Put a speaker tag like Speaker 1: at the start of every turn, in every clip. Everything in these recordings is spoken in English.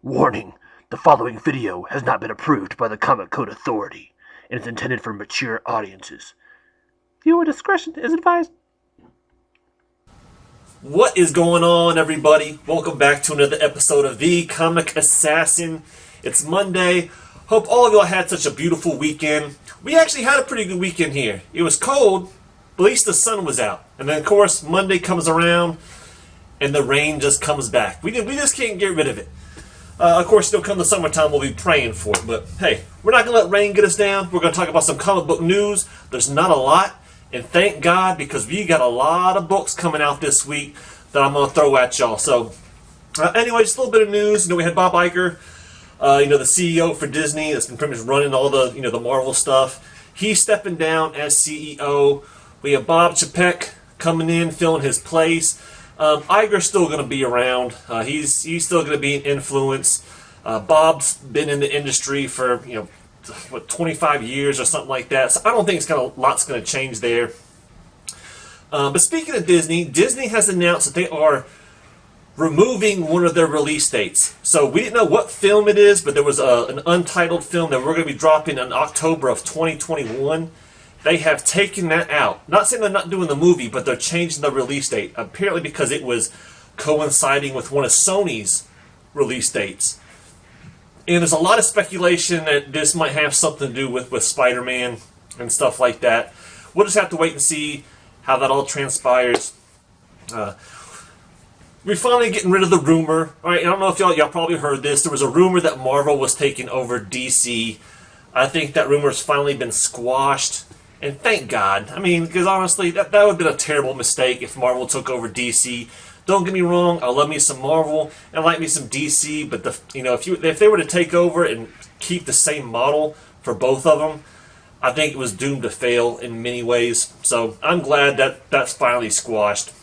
Speaker 1: Warning, the following video has not been approved by the Comic Code Authority and is intended for mature audiences. Viewer discretion is advised.
Speaker 2: What is going on, everybody? Welcome back to another episode of The.Comic.Assassin. It's Monday. Hope all of y'all had such a beautiful weekend. We actually had a pretty good weekend here. It was cold, but at least the sun was out. And then, of course, Monday comes around and the rain just comes back. We just can't get rid of it. Of course, still come the summertime, we'll be praying for it. But hey, we're not going to let rain get us down. We're going to talk about some comic book news. There's not a lot. And thank God, because we got a lot of books coming out this week that I'm going to throw at y'all. So, anyway, just a little bit of news. We had Bob Iger, the CEO for Disney that's been pretty much running all the, the Marvel stuff. He's stepping down as CEO. We have Bob Chapek coming in, filling his place. Iger's still going to be around. He's still going to be an influence. Bob's been in the industry for 25 years or something like that. So I don't think lots going to change there. But speaking of Disney, Disney has announced that they are removing one of their release dates. So we didn't know what film it is, but there was an untitled film that we're going to be dropping in October of 2021. They have taken that out. Not saying they're not doing the movie, but they're changing the release date. Apparently because it was coinciding with one of Sony's release dates. And there's a lot of speculation that this might have something to do with Spider-Man and stuff like that. We'll just have to wait and see how that all transpires. We're finally getting rid of the rumor. All right, I don't know if y'all probably heard this. There was a rumor that Marvel was taking over DC. I think that rumor has finally been squashed. And thank God. I mean, because honestly, that would have been a terrible mistake if Marvel took over DC. Don't get me wrong, I love me some Marvel and I like me some DC, but if they were to take over and keep the same model for both of them, I think it was doomed to fail in many ways. So I'm glad that that's finally squashed.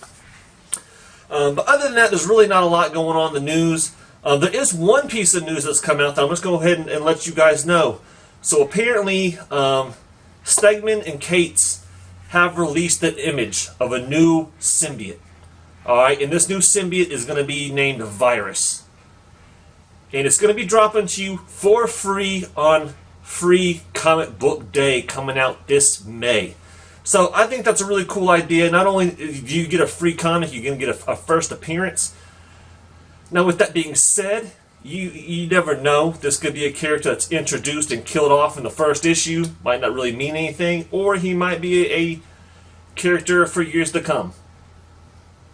Speaker 2: But other than that, there's really not a lot going on in the news. There is one piece of news that's come out that I'm just going to go ahead and let you guys know. So apparently, Stegman and Cates have released an image of a new symbiote. Alright, and this new symbiote is going to be named Virus. And it's going to be dropping to you for free on Free Comic Book Day coming out this May. So I think that's a really cool idea. Not only do you get a free comic, you're going to get a first appearance. Now with that being said, you never know. This could be a character that's introduced and killed off in the first issue. Might not really mean anything. Or he might be a character for years to come.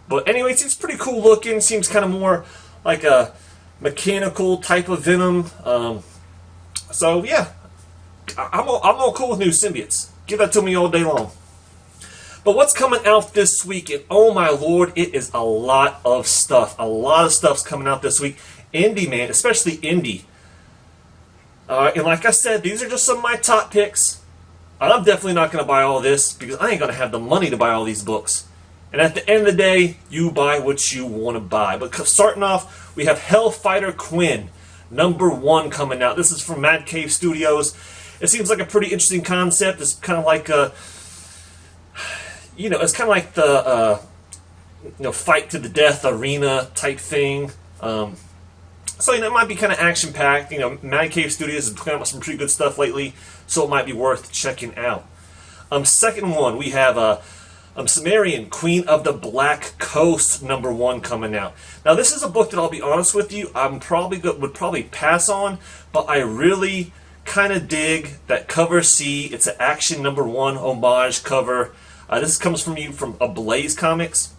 Speaker 2: But anyway, it seems pretty cool looking. Seems kind of more like a mechanical type of Venom. So yeah, I'm all cool with new symbiotes. Give that to me all day long. But what's coming out this week? And oh my lord, it is a lot of stuff. A lot of stuff's coming out this week. Indie, man, especially indie. And like I said, these are just some of my top picks. I'm definitely not going to buy all this because I ain't going to have the money to buy all these books. And at the end of the day, you buy what you want to buy. But starting off, we have Hellfighter Quinn, #1 coming out. This is from Mad Cave Studios. It seems like a pretty interesting concept. It's kind of like it's kind of like the fight to the death arena type thing. So it might be kind of action packed. Mad Cave Studios has put out some pretty good stuff lately, so it might be worth checking out. Second one, we have Sumerian, Queen of the Black Coast, #1 coming out. Now this is a book that I'll be honest with you, would probably pass on, but I really kind of dig that cover C. It's an Action #1 homage cover. This comes from Ablaze Comics.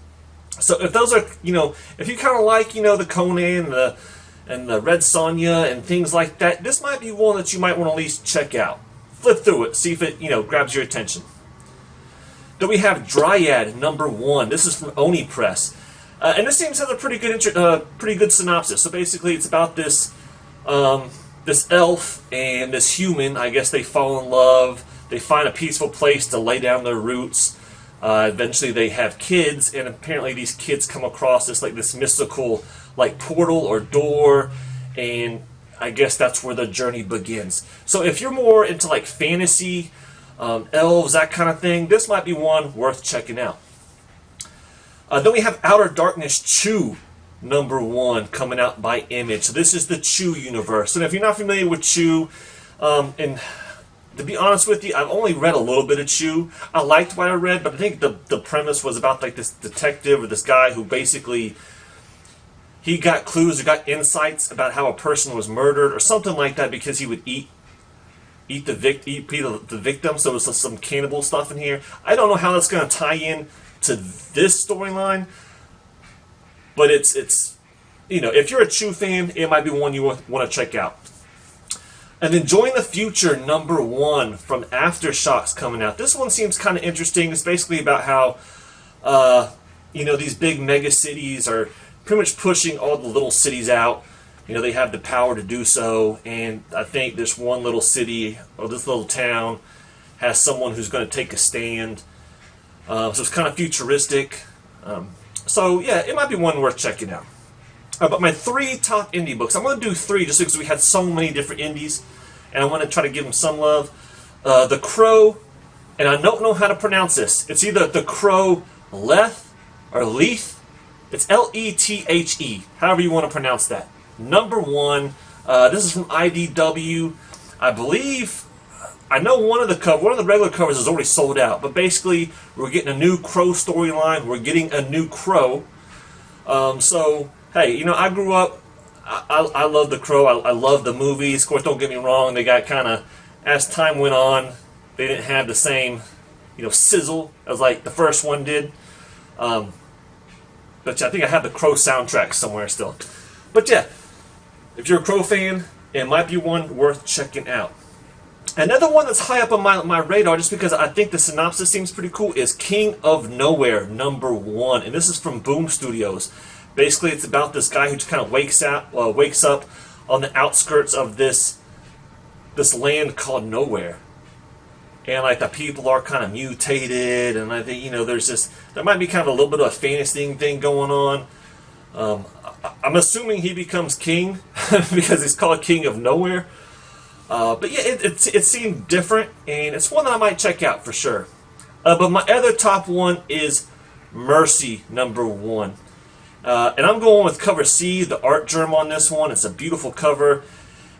Speaker 2: So if those are, if you kind of like, the Conan and the Red Sonja and things like that, this might be one that you might want to at least check out. Flip through it, see if it, grabs your attention. Then we have DRYAD #1. This is from Oni Press, and this seems to have a pretty good synopsis. So basically, it's about this elf and this human. I guess they fall in love. They find a peaceful place to lay down their roots. Eventually, they have kids, and apparently, these kids come across this mystical portal or door, and I guess that's where the journey begins. So if you're more into fantasy, elves, that kind of thing, this might be one worth checking out. Then we have Outer Darkness Chew #1 coming out by Image. So this is the Chew universe. And if you're not familiar with Chew, and to be honest with you, I've only read a little bit of Chew. I liked what I read, but I think the premise was about like this detective or this guy who basically he got clues or got insights about how a person was murdered or something like that because he would eat the victim. So it was some cannibal stuff in here. I don't know how that's going to tie in to this storyline, but it's if you're a Chew fan, it might be one you want to check out. And then Join the Future #1 from Aftershocks coming out. This one seems kind of interesting. It's basically about how these big mega cities are pretty much pushing all the little cities out. They have the power to do so, and I think this one little city or this little town has someone who's going to take a stand. So it's kind of futuristic. It might be one worth checking out. But my 3 top indie books, I'm going to do 3 just because we had so many different indies, and I want to try to give them some love. The Crow, and I don't know how to pronounce this. It's either The Crow Leth or Leith. It's Lethe, however you want to pronounce that. #1. This is from IDW. I believe, I know one of the regular covers is already sold out, but basically we're getting a new Crow storyline. We're getting a new Crow. Hey, I grew up, I love The Crow. I love the movies. Of course, don't get me wrong, they got kind of, as time went on, they didn't have the same, sizzle as like the first one did. But I think I have the Crow soundtrack somewhere still. But yeah, if you're a Crow fan, it might be one worth checking out. Another one that's high up on my radar, just because I think the synopsis seems pretty cool, is King of Nowhere #1. And this is from Boom Studios. Basically, it's about this guy who just kind of wakes up on the outskirts of this land called Nowhere. And like the people are kind of mutated, and I think there might be kind of a little bit of a fantasy thing going on. I'm assuming he becomes king because he's called King of Nowhere. But yeah, it seemed different, and it's one that I might check out for sure. But my other top one is Mercy #1. And I'm going with cover C, the art germ on this one. It's a beautiful cover.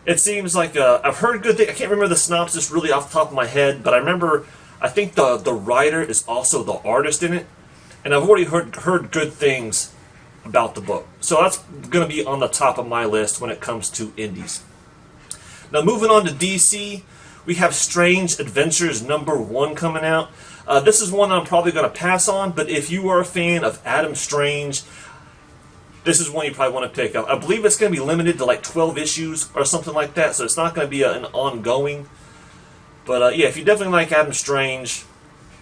Speaker 2: It seems like I've heard good things. I can't remember the synopsis really off the top of my head, but I think the writer is also the artist in it, and I've already heard good things about the book. So that's going to be on the top of my list when it comes to indies. Now moving on to DC, we have Strange Adventures #1 coming out. This is one I'm probably going to pass on, but if you are a fan of Adam Strange, this is one you probably want to pick up. I believe it's going to be limited to like 12 issues or something like that, so it's not going to be an ongoing. But yeah, if you definitely like Adam Strange,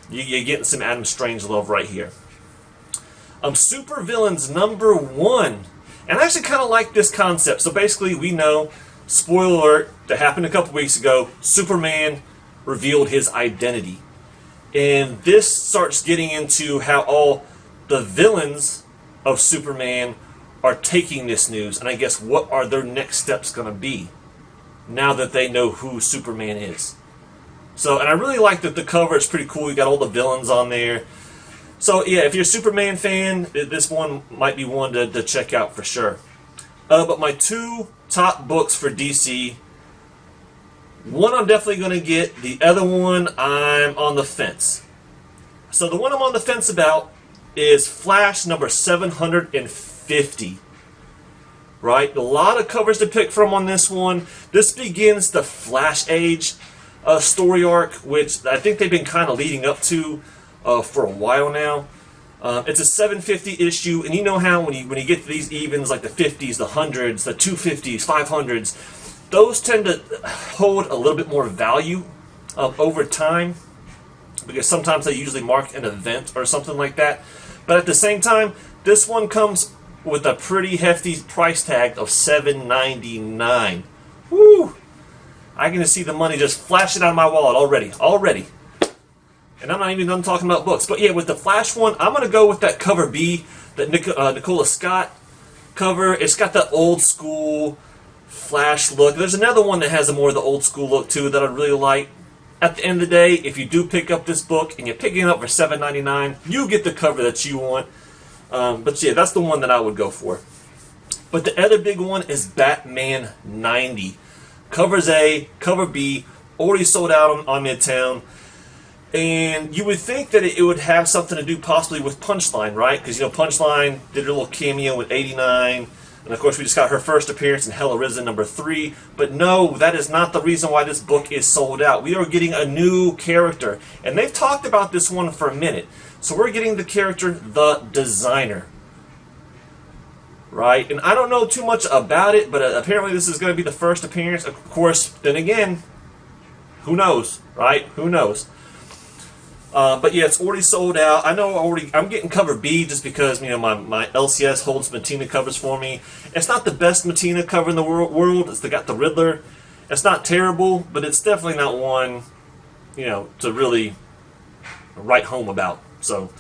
Speaker 2: you're getting some Adam Strange love right here. Super Villains #1. And I actually kind of like this concept. So basically, we know, spoiler alert, that happened a couple weeks ago, Superman revealed his identity. And this starts getting into how all the villains of Superman are taking this news, and I guess what are their next steps going to be now that they know who Superman is. So, and I really like that the cover is pretty cool. You got all the villains on there. So yeah, if you're a Superman fan, this one might be one to check out for sure. But my 2 top books for DC, one I'm definitely going to get, the other one I'm on the fence. So the one I'm on the fence about is Flash #750. Right? A lot of covers to pick from on this one. This begins the Flash Age story arc, which I think they've been kind of leading up to for a while now. It's a 750 issue, and you know how when you get to these evens like the 50s, the 100s, the 250s, 500s, those tend to hold a little bit more value over time, because sometimes they usually mark an event or something like that. But at the same time, this one comes with a pretty hefty price tag of $7.99. Woo! I can just see the money just flashing out of my wallet already. And I'm not even done talking about books. But yeah, with the Flash one, I'm going to go with that cover B, that Nicola Scott cover. It's got that old school Flash look. There's another one that has a more of the old school look too that I really like. At the end of the day, if you do pick up this book and you're picking it up for $7.99, you get the cover that you want. But yeah, that's the one that I would go for. But the other big one is Batman 90. Covers A, cover B, already sold out on Midtown. And you would think that it would have something to do possibly with Punchline, right? Because, Punchline did a little cameo with 89. And, of course, we just got her first appearance in Hell Arisen #3. But no, that is not the reason why this book is sold out. We are getting a new character. And they've talked about this one for a minute. So we're getting the character, The Designer. Right? And I don't know too much about it, but apparently this is going to be the first appearance. Of course, then again, who knows, right? Who knows? But yeah, it's already sold out. I know I'm getting cover B just because my LCS holds Matina covers for me. It's not the best Matina cover in the world. It's got the Riddler. It's not terrible, but it's definitely not one to really write home about. So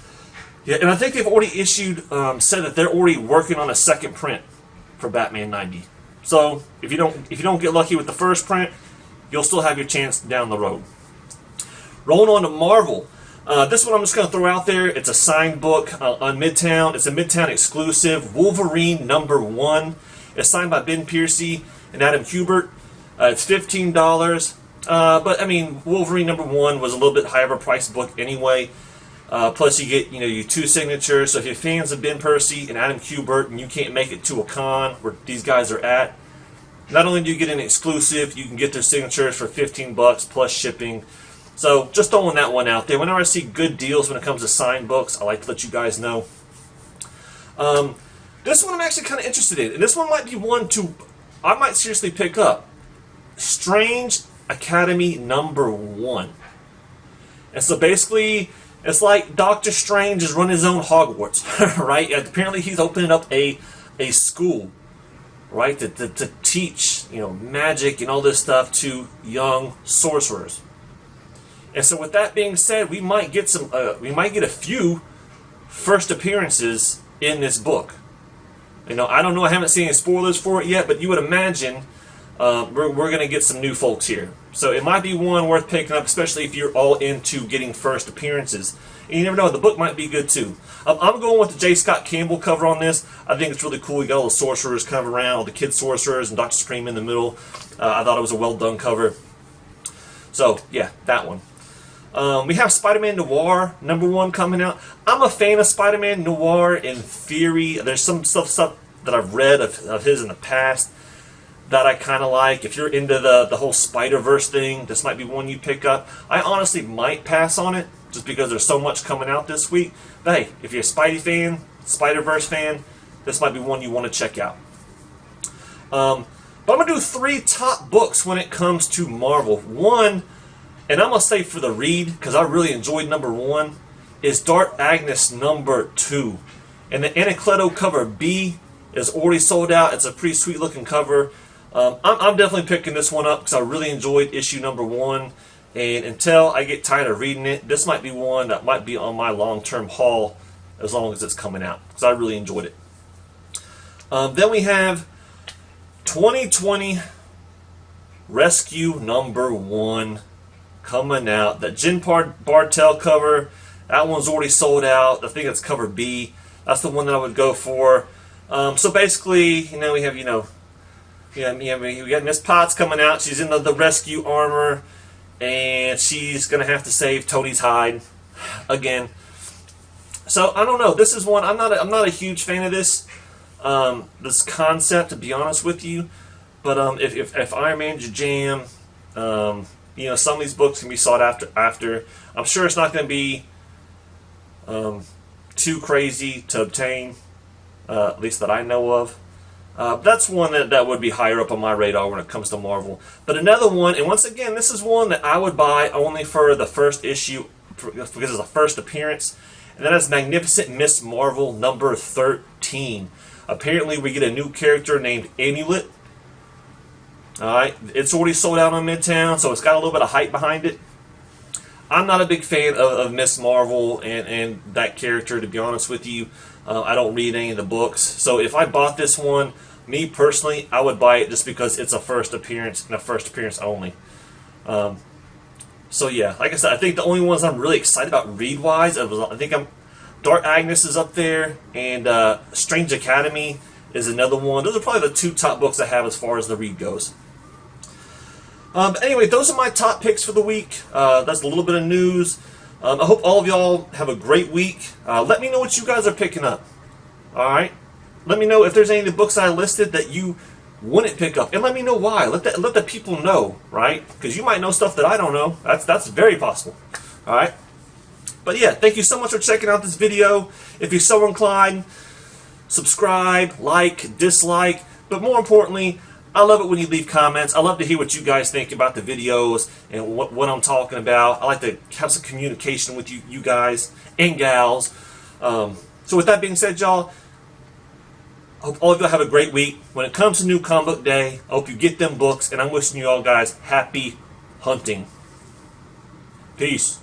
Speaker 2: yeah, and I think they've already issued said that they're already working on a second print for Batman 90. So if you don't get lucky with the first print, you'll still have your chance down the road. Rolling on to Marvel. This one I'm just going to throw out there. It's a signed book on Midtown. It's a Midtown exclusive. Wolverine #1. It's signed by Ben Piercy and Adam Kubert. It's $15. But I mean, Wolverine #1 was a little bit higher of a price book anyway. Plus, you get your 2 signatures. So if you're fans of Ben Piercy and Adam Kubert, and you can't make it to a con where these guys are at, not only do you get an exclusive, you can get their signatures for $15 plus shipping. So just throwing that one out there. Whenever I see good deals when it comes to signed books, I like to let you guys know. This one I'm actually kind of interested in. And this one might be one I might seriously pick up. Strange Academy #1. And so basically, it's like Doctor Strange is running his own Hogwarts, right? Apparently he's opening up a school, right, to teach magic and all this stuff to young sorcerers. And so, with that being said, we might get a few first appearances in this book. I don't know. I haven't seen any spoilers for it yet, but you would imagine we're going to get some new folks here. So it might be one worth picking up, especially if you're all into getting first appearances. And you never know, the book might be good too. I'm going with the J. Scott Campbell cover on this. I think it's really cool. You got all the sorcerers kind of around, all the kid sorcerers, and Dr. Supreme in the middle. I thought it was a well done cover. So yeah, that one. We have Spider-Man Noir #1 coming out. I'm a fan of Spider-Man Noir in theory. There's some stuff that I've read of his in the past that I kind of like. If you're into the whole Spider-Verse thing, this might be one you pick up. I honestly might pass on it just because there's so much coming out this week. But hey, if you're a Spidey fan, Spider-Verse fan, this might be one you want to check out. But I'm going to do 3 top books when it comes to Marvel. One, and I'm going to say for the read, because I really enjoyed #1, is Dark Agnes #2. And the Anacleto cover B is already sold out. It's a pretty sweet looking cover. I'm definitely picking this one up because I really enjoyed issue #1. And until I get tired of reading it, this might be one that might be on my long-term haul as long as it's coming out, because I really enjoyed it. Then we have 2020 Rescue #1 coming out. That Jen Bartel cover, that one's already sold out. I think it's cover B. That's the one that I would go for. So basically, we have, we got Miss Potts coming out. She's in the rescue armor, and she's gonna have to save Tony's hide again. So I don't know. This is one I'm not a huge fan of this concept, to be honest with you. But if Iron Man's your jam, some of these books can be sought after. I'm sure it's not going to be too crazy to obtain, at least that I know of. That's one that would be higher up on my radar when it comes to Marvel. But another one, and once again, this is one that I would buy only for the first issue, because it's a first appearance, and that is Magnificent Miss Marvel #13. Apparently, we get a new character named Amulet. Alright, it's already sold out on Midtown, so it's got a little bit of hype behind it. I'm not a big fan of Miss Marvel and that character, to be honest with you. I don't read any of the books. So if I bought this one, me personally, I would buy it just because it's a first appearance and a first appearance only. So yeah, like I said, I think the only ones I'm really excited about read-wise, Dark Agnes is up there, and Strange Academy is another one. Those are probably the 2 top books I have as far as the read goes. Anyway, those are my top picks for the week. That's a little bit of news. I hope all of y'all have a great week. Let me know what you guys are picking up. Alright? Let me know if there's any of the books I listed that you wouldn't pick up. And let me know why. Let the people know, right? Because you might know stuff that I don't know. That's very possible. Alright? But yeah, thank you so much for checking out this video. If you're so inclined, subscribe, like, dislike. But more importantly, I love it when you leave comments. I love to hear what you guys think about the videos and what I'm talking about. I like to have some communication with you guys and gals. So with that being said, y'all, I hope all of y'all have a great week. When it comes to New Comic Book Day, I hope you get them books, and I'm wishing you all guys happy hunting. Peace.